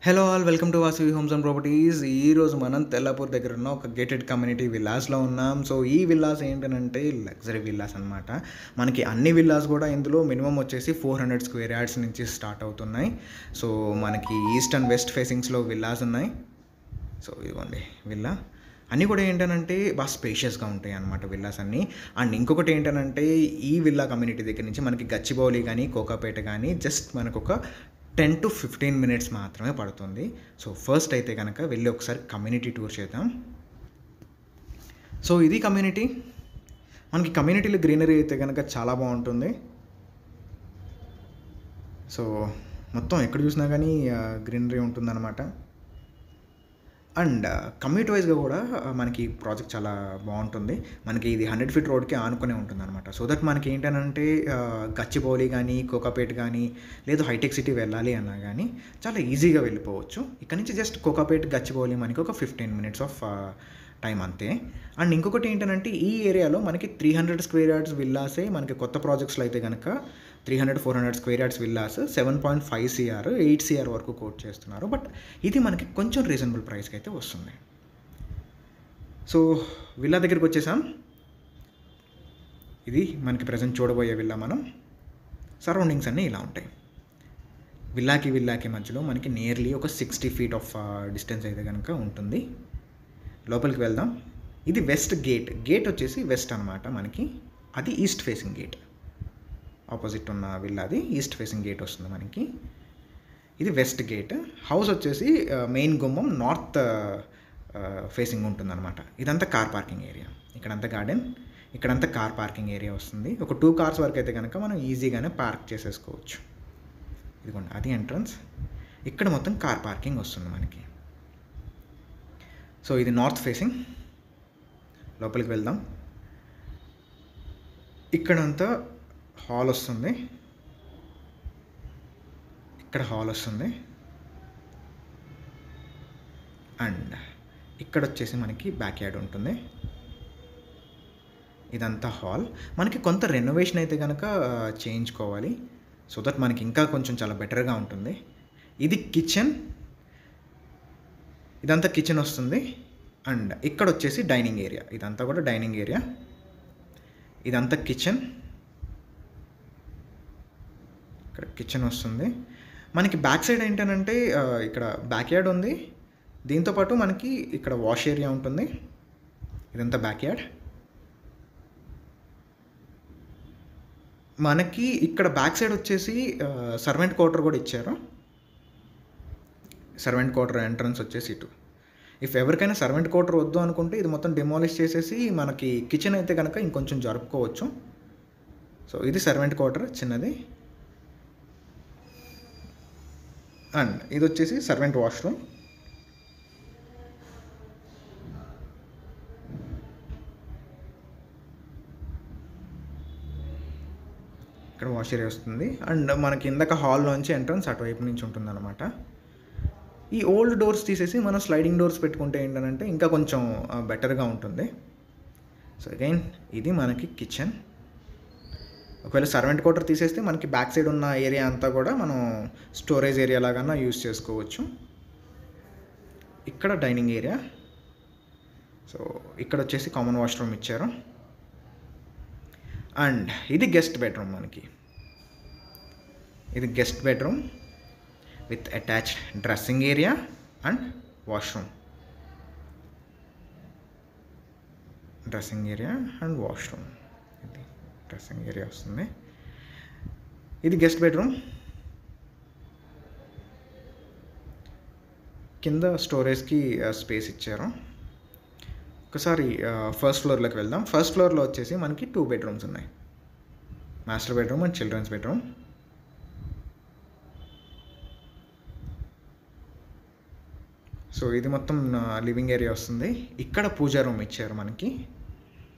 Hello all welcome to Vasavi homes and properties. ఈరోజు మనం తెల్లాపూర్ దగ్గర ఉన్న ఒక గేటెడ్ కమ్యూనిటీ విల్లాస్లో ఉన్నాం. సో ఈ విల్లాస్ ఏంటంటే లగ్జరీ విల్లాస్ అనమాట. మనకి అన్ని విల్లాస్ కూడా ఇందులో మినిమం వచ్చేసి 400 స్క్వేర్ యార్డ్స్ నుంచి స్టార్ట్ అవుతున్నాయి. సో మనకి ఈస్ట్ అండ్ వెస్ట్ ఫేసింగ్స్లో విల్లాస్ ఉన్నాయి. సో ఇదిగోండి విల్లా. అన్నీ కూడా ఏంటంటే బాగా స్పేషియస్గా ఉంటాయి అన్నమాట విల్లాస్ అన్నీ. అండ్ ఇంకొకటి ఏంటంటే ఈ విల్లా కమ్యూనిటీ దగ్గర నుంచి మనకి గచ్చిబౌలి కానీ కోకాపేట కానీ జస్ట్ మనకు ఒక 10 to 15 మినిట్స్ మాత్రమే పడుతుంది. సో ఫస్ట్ అయితే కనుక వెళ్ళి ఒకసారి కమ్యూనిటీ టూర్ చేద్దాం. సో ఇది కమ్యూనిటీ. మనకి కమ్యూనిటీలో గ్రీనరీ అయితే కనుక చాలా బాగుంటుంది. సో మొత్తం ఎక్కడ చూసినా కానీ గ్రీనరీ ఉంటుందన్నమాట. అండ్ కమ్యూట్ వైజ్గా కూడా మనకి ప్రాజెక్ట్ చాలా బాగుంటుంది. మనకి ఇది 100 ఫీట్ రోడ్కి ఆనుకునే ఉంటుందన్నమాట. సో దట్ మనకి ఏంటంటే గచ్చిబౌలి కానీ కోకాపేట కానీ లేదు హైటెక్ సిటీ వెళ్ళాలి అన్నా కానీ చాలా ఈజీగా వెళ్ళిపోవచ్చు. ఇక్కడ నుంచి జస్ట్ కోకాపేట గచ్చిబౌలి మనకి ఒక 15 మినిట్స్ ఆఫ్ టైం అంతే. అండ్ ఇంకొకటి ఏంటంటే ఈ ఏరియాలో మనకి 300 స్క్వేర్ యార్డ్స్ విల్లాసే మనకి కొత్త ప్రాజెక్ట్స్లో అయితే కనుక 300-400 square yards villas 7.5 CR 8 CR వరకు కోట్ చేస్తున్నారు. బట్ ఇది మనకి కొంచెం రీజనబుల్ ప్రైస్కి అయితే వస్తుంది. సో విల్లా దగ్గరికి వచ్చేసాం. ఇది మనకి ప్రజెంట్ చూడబోయే విల్లా. మనం సరౌండింగ్స్ అన్నీ ఇలా ఉంటాయి. విల్లాకి మధ్యలో మనకి నియర్లీ ఒక 60 ఫీట్ ఆఫ్ డిస్టెన్స్ అయితే కనుక ఉంటుంది. లోపలికి వెళ్దాం. ఇది వెస్ట్ గేట్ వచ్చేసి వెస్ట్ అనమాట. మనకి అది ఈస్ట్ ఫేసింగ్ గేట్. ఆపోజిట్ ఉన్న విల్లాది ఈస్ట్ ఫేసింగ్ గేట్ వస్తుంది మనకి. ఇది వెస్ట్ గేట్. హౌస్ వచ్చేసి మెయిన్ గుమ్మం నార్త్ ఫేసింగ్ ఉంటుందన్నమాట. ఇదంతా కార్ పార్కింగ్ ఏరియా. ఇక్కడంతా గార్డెన్, ఇక్కడంతా కార్ పార్కింగ్ ఏరియా వస్తుంది. ఒక 2 కార్స్ వరకు అయితే కనుక మనం ఈజీగానే పార్క్ చేసేసుకోవచ్చు. ఇదిగోండి అది ఎంట్రన్స్. ఇక్కడ మొత్తం కార్ పార్కింగ్ వస్తుంది మనకి. సో ఇది నార్త్ ఫేసింగ్. లోపలికి వెళ్దాం. ఇక్కడంతా హాల్ వస్తుంది. ఇక్కడ హాల్ వస్తుంది. అండ్ ఇక్కడ వచ్చేసి మనకి బ్యాక్ యార్డ్ ఉంటుంది. ఇదంతా హాల్. మనకి కొంత రెనోవేషన్ అయితే కనుక చేయించుకోవాలి. సో దట్ మనకి ఇంకా కొంచెం చాలా బెటర్గా ఉంటుంది. ఇది కిచెన్. ఇదంతా కిచెన్ వస్తుంది. అండ్ ఇక్కడ వచ్చేసి డైనింగ్ ఏరియా. ఇదంతా కూడా డైనింగ్ ఏరియా. ఇదంతా కిచెన్. ఇక్కడ కిచెన్ వస్తుంది. మనకి బ్యాక్ సైడ్ ఏంటంటే ఇక్కడ బ్యాక్ యార్డ్ ఉంది. దీంతోపాటు మనకి ఇక్కడ వాష్ ఏరియా ఉంటుంది. ఇదంతా బ్యాక్ యార్డ్. మనకి ఇక్కడ బ్యాక్ సైడ్ వచ్చేసి సర్వెంట్ క్వార్టర్ కూడా ఇచ్చారు. సర్వెంట్ క్వార్టర్ ఎంట్రన్స్ వచ్చేసి ఇటు. ఇఫ్ ఎవరికైనా సర్వెంట్ క్వార్టర్ వద్దు అనుకుంటే ఇది మొత్తం డిమాలిష్ చేసేసి మనకి కిచెన్ అయితే కనుక ఇంకొంచెం జరుపుకోవచ్చు. సో ఇది సర్వెంట్ క్వార్టర్ చిన్నది. అండ్ ఇది వచ్చేసి సర్వెంట్ వాష్రూమ్. ఇక్కడ వాష్ ఏరియా వస్తుంది. అండ్ మనకి ఇందాక హాల్లోంచి ఎంట్రన్స్ అటువైపు నుంచి ఉంటుందన్నమాట. ఈ ఓల్డ్ డోర్స్ తీసేసి మనం స్లైడింగ్ డోర్స్ పెట్టుకుంటే ఏంటంటే ఇంకా కొంచెం బెటర్గా ఉంటుంది. సో అగైన్ ఇది మనకి కిచెన్. ఒకవేళ సర్వెంట్ క్వార్టర్ తీసేస్తే మనకి బ్యాక్ సైడ్ ఉన్న ఏరియా అంతా కూడా మనం స్టోరేజ్ ఏరియా లాగా యూజ్ చేసుకోవచ్చు. ఇక్కడ డైనింగ్ ఏరియా. సో ఇక్కడ వచ్చేసి కామన్ వాష్రూమ్ ఇచ్చారు. అండ్ ఇది గెస్ట్ బెడ్రూమ్. మనకి ఇది guest bedroom with attached dressing area and washroom. Dressing area and washroom. ఇది డ్రెస్సింగ్ ఏరియా వస్తుంది. ఇది గెస్ట్ బెడ్రూమ్. కింద స్టోరేజ్కి స్పేస్ ఇచ్చారు. ఒకసారి ఫస్ట్ ఫ్లోర్లోకి వెళ్దాం. ఫస్ట్ ఫ్లోర్లో వచ్చేసి మనకి 2 బెడ్రూమ్స్ ఉన్నాయి. Master bedroom and children's bedroom. So ఇది మొత్తం లివింగ్ ఏరియా వస్తుంది. ఇక్కడ పూజా రూమ్ ఇచ్చారు మనకి.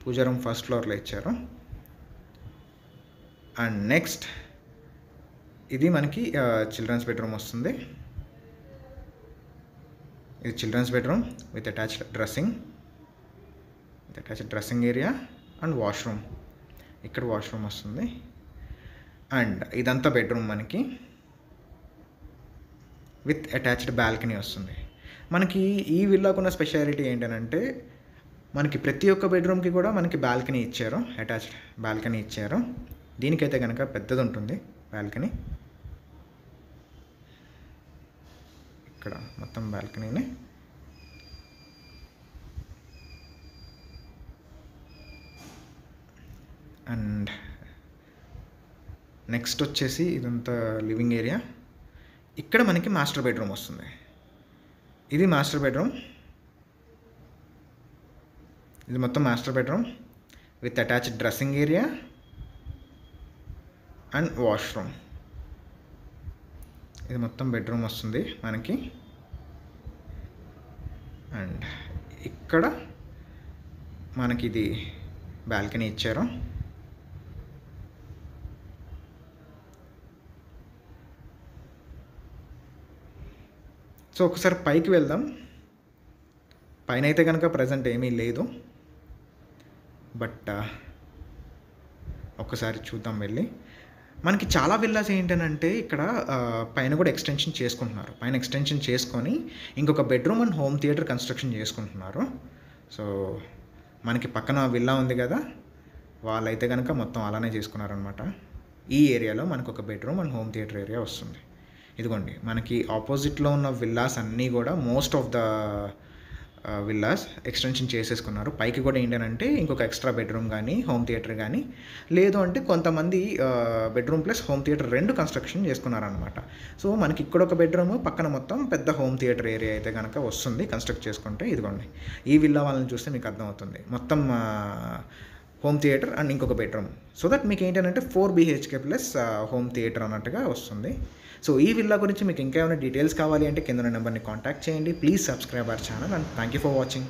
పూజా రూమ్ ఫస్ట్ ఫ్లోర్లో ఇచ్చారు. అండ్ నెక్స్ట్ ఇది మనకి చిల్డ్రన్స్ బెడ్రూమ్ వస్తుంది. ఇది children's bedroom with attached dressing area and washroom. ఇక్కడ వాష్రూమ్ వస్తుంది. అండ్ ఇదంతా బెడ్రూమ్ మనకి. విత్ అటాచ్డ్ బాల్కనీ వస్తుంది. మనకి ఈ విల్లాకున్న స్పెషాలిటీ ఏంటనంటే మనకి ప్రతి ఒక్క బెడ్రూమ్కి కూడా మనకి బాల్కనీ ఇచ్చారు, అటాచ్డ్ బాల్కనీ ఇచ్చారు. దీనికైతే కనుక పెద్దది ఉంటుంది బాల్కనీ. ఇక్కడ మొత్తం బాల్కనీని అండ్ నెక్స్ట్ వచ్చేసి ఇదంతా లివింగ్ ఏరియా. ఇక్కడ మనకి మాస్టర్ బెడ్రూమ్ వస్తుంది. ఇది మాస్టర్ బెడ్రూమ్. ఇది మొత్తం master bedroom with attached dressing area and washroom. ఇది మొత్తం బెడ్రూమ్ వస్తుంది మనకి. అండ్ ఇక్కడ మనకి ఇది బాల్కనీ ఇచ్చారు. సో ఒకసారి పైకి వెళ్దాం. పైన అయితే కనుక ప్రజెంట్ ఏమీ లేదు, బట్ ఒక్కసారి చూద్దాం వెళ్ళి. మనకి చాలా విల్లాస్ ఏంటనంటే ఇక్కడ పైన కూడా ఎక్స్టెన్షన్ చేసుకుంటున్నారు. పైన ఎక్స్టెన్షన్ చేసుకొని ఇంకొక bedroom and home theatre construction చేసుకుంటున్నారు. సో మనకి పక్కన విల్లా ఉంది కదా, వాళ్ళైతే కనుక మొత్తం అలానే చేసుకున్నారనమాట. ఈ ఏరియాలో మనకు ఒక bedroom and home theatre area వస్తుంది. ఇదిగోండి మనకి ఆపోజిట్లో ఉన్న విల్లాస్ అన్నీ కూడా most of the villas extension చేసేసుకున్నారు. పైకి కూడా ఏంటంటే ఇంకొక ఎక్స్ట్రా బెడ్రూమ్ కానీ హోమ్ థియేటర్ కానీ, లేదు అంటే కొంతమంది బెడ్రూమ్ ప్లస్ హోమ్ థియేటర్ రెండు కన్స్ట్రక్షన్ చేసుకున్నారనమాట. సో మనకి ఇక్కడ ఒక బెడ్రూమ్, పక్కన మొత్తం పెద్ద హోమ్ థియేటర్ ఏరియా అయితే కనుక వస్తుంది కన్స్ట్రక్ట్ చేసుకుంటే. ఇదిగోండి ఈ విల్లా వాళ్ళని చూస్తే మీకు అర్థమవుతుంది. మొత్తం హోమ్ థియేటర్ అండ్ ఇంకొక బెడ్రూమ్. సో దట్ మీకు ఏంటంటే 4 BHK ప్లస్ హోమ్ థియేటర్ అన్నట్టుగా వస్తుంది. సో ఈ విల్లా గురించి మీకు ఇంకా ఏమైనా డీటెయిల్స్ కావాలి అంటే కింద నెంబర్ని కాంటాక్ట్ చేయండి. Please subscribe our channel and thank you for watching.